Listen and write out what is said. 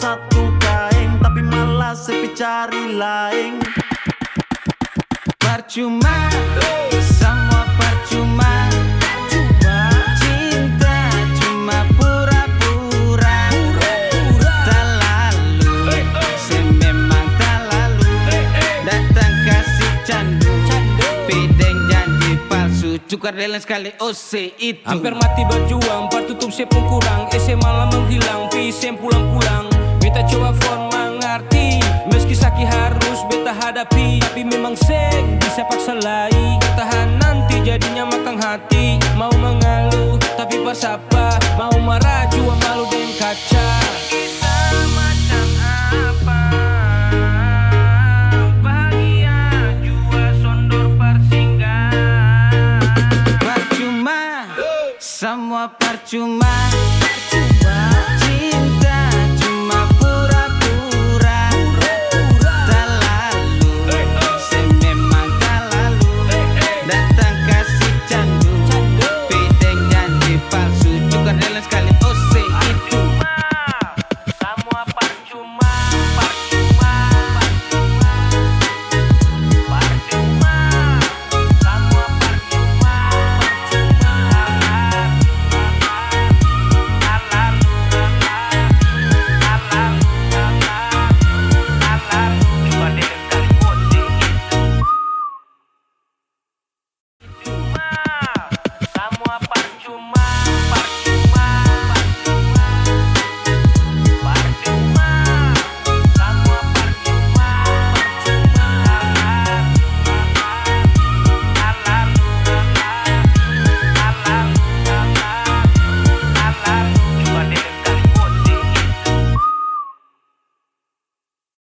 satu kain, tapi malah sepi cari lain. Percuma, semua percuma. Cinta cuma pura-pura. Terlalu, sememang terlalu. Datang kasih candu, pideng janji palsu. Cukar dalam sekali OC itu. Hampir mati berjuang, tutup sepung kurang. Malah menghilang, pisem pulang-pulang. Beta coba phone mengerti, meski sakit harus beta hadapi. Tapi memang seng bisa paksa lagi. Bertahan nanti jadinya makan hati. Mau mengeluh tapi pas apa, mau marah jua malu dengan kaca. Kita macam apa, bahagia jua sondor persinggah. Percuma, semua percuma.